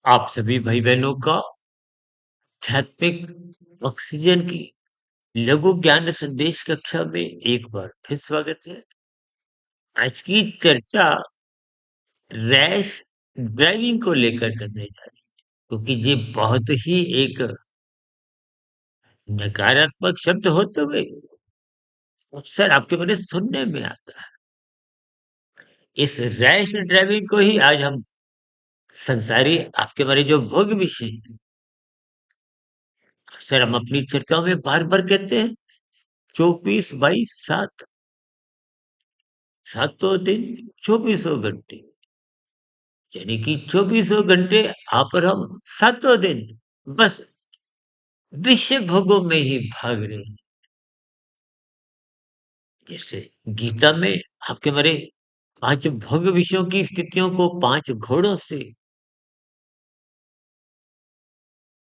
आप सभी भाई बहनों का आध्यात्मिक ऑक्सीजन की लघु ज्ञान संदेश कक्षा में एक बार फिर स्वागत है। आज की चर्चा रैश ड्राइविंग को लेकर करने जा रही है, क्योंकि ये बहुत ही एक नकारात्मक शब्द होते हुए अक्सर आपके मैंने सुनने में आता है। इस रैश ड्राइविंग को ही आज हम संसारी आपके बारे जो भोग विषय हैं, अक्सर हम अपनी चर्चाओं में बार बार कहते हैं 24/7 सातों दिन 2400 घंटे, यानी कि 2400 घंटे आप और हम सातों दिन बस विषय भोगों में ही भाग रहे हैं। जैसे गीता में आपके मारे 5 भोग विषयों की स्थितियों को 5 घोड़ों से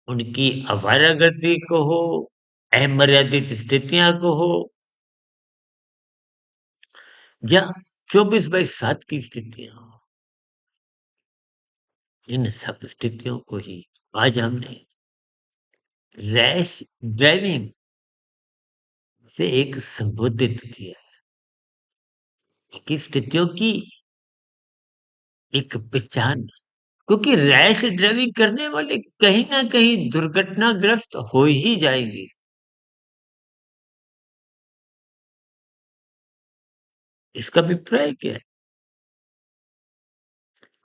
उनकी आवारागर्दी को हो, अमर्यादित स्थितियां को हो, या 24/7 की स्थितियां हो, इन सब स्थितियों को ही आज हमने रैश ड्राइविंग से एक संबोधित किया है कि स्थितियों की एक पहचान, क्योंकि रैश ड्राइविंग करने वाले कहीं ना कहीं दुर्घटनाग्रस्त हो ही जाएंगे। इसका अभिप्राय क्या है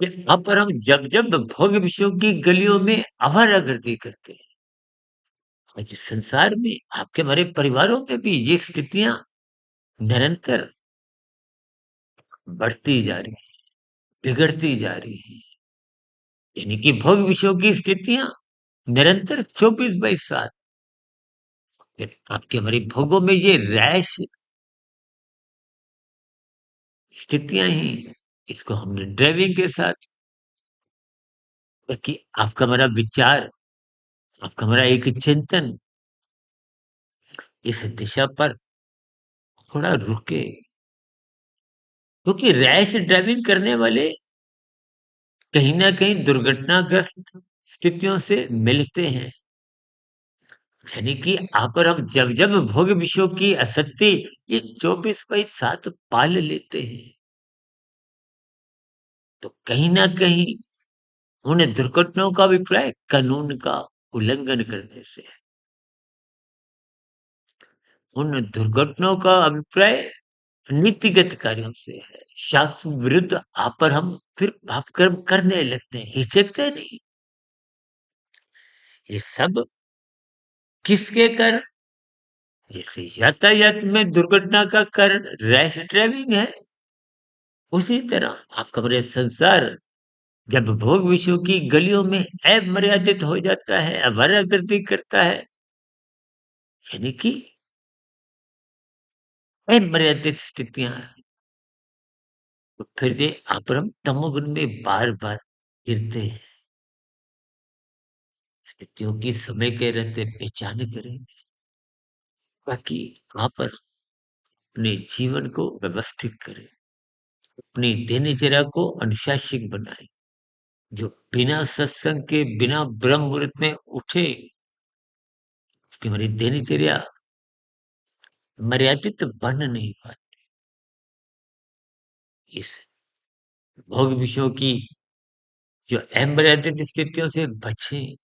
कि अब पर हम जब जब भोग विषयों की गलियों में आवारागर्दी करते हैं, आज संसार में आपके हमारे परिवारों में भी ये स्थितियां निरंतर बढ़ती जा रही है, बिगड़ती जा रही है। यानी कि भोग विषयों की स्थितियां निरंतर 24/7 आपके हमारी भोगों में ये रैश स्थितियां ही, इसको हमने ड्राइविंग के साथ, कि आपका हमारा विचार, आपका हमारा एक चिंतन इस दिशा पर थोड़ा रुके, क्योंकि रैश ड्राइविंग करने वाले कहीं ना कहीं दुर्घटनाग्रस्त स्थितियों से मिलते हैं। यानी कि आप और हम जब जब भोग विषयों की आसक्ति ये 24/7 पाल लेते हैं, तो कहीं ना कहीं उन दुर्घटनाओं का अभिप्राय कानून का उल्लंघन करने से है। उन दुर्घटनाओं का अभिप्राय नीतिगत कार्यों से है। शास्त्र विरुद्ध आप पर हम फिर पाप कर्म करने लगते हैं, हिचकते नहीं। ये सब किसके कारण? जैसे यातायात में दुर्घटना का कारण रैश ड्राइविंग है, उसी तरह आपका मेरे संसार जब भोग विषयों की गलियों में अमर्यादित हो जाता है, आवारागर्दी करता है, यानी कि अमर्यादित स्थितियां, तो फिर ये आप और हम तमोगुण में बार बार गिरते हैं। स्थितियों की समय के रहते पहचान करें, ताकि वहां पर अपने जीवन को व्यवस्थित करें, अपनी दिनचर्या को अनुशासित बनाए। जो बिना सत्संग के बिना ब्रह्म मुहूर्त में उठे, उसकी हमारी दिनचर्या मर्यादित बन नहीं पाती। इस भोग विषयों की जो अमर्यादित स्थितियों से बचे,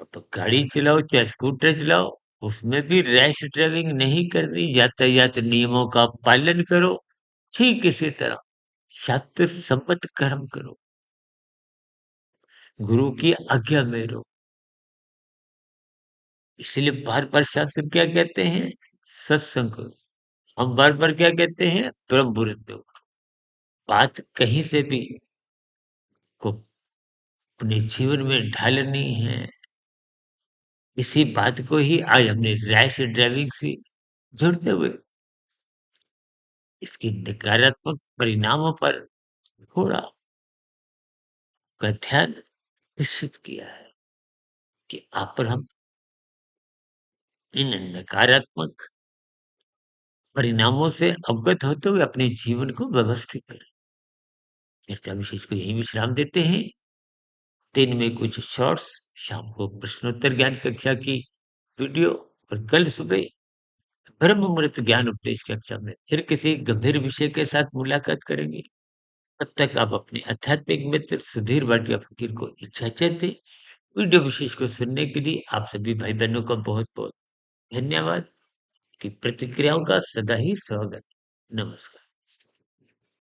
तो गाड़ी चलाओ चाहे स्कूटर चलाओ, उसमें भी रैश ड्राइविंग नहीं करनी, यातायात नियमों का पालन करो, ठीक इसी तरह शास्त्र सम्मत कर्म करो, गुरु की आज्ञा में रहो। इसलिए बार बार शास्त्र क्या कहते हैं? सत्संग करो। हम बार बार क्या कहते हैं? ब्रह्म मुहूर्त में उठो। बात कहीं से भी को अपने जीवन में ढालनी है, इसी बात को ही आज हमने रैश ड्राइविंग से जुड़ते हुए इसकी नकारात्मक परिणामों पर थोड़ा का ध्यान विकसित किया है, कि आप पर हम इन नकारात्मक परिणामों से अवगत होते हुए अपने जीवन को व्यवस्थित करें। चर्चा विशेष को यही विश्राम देते हैं। दिन में कुछ शॉर्ट्स, शाम को प्रश्नोत्तर ज्ञान कक्षा की वीडियो और कल सुबह ब्रह्म मुहूर्त ज्ञान उपदेश कक्षा में फिर किसी गंभीर विषय के साथ मुलाकात करेंगे। तब तक आप अपने आध्यात्मिक मित्र सुधीर भाटिया फकीर को इजाजत दें। वीडियो विशेष को सुनने के लिए आप सभी भाई बहनों का बहुत बहुत धन्यवाद। की प्रतिक्रियाओं का सदा ही स्वागत। नमस्कार।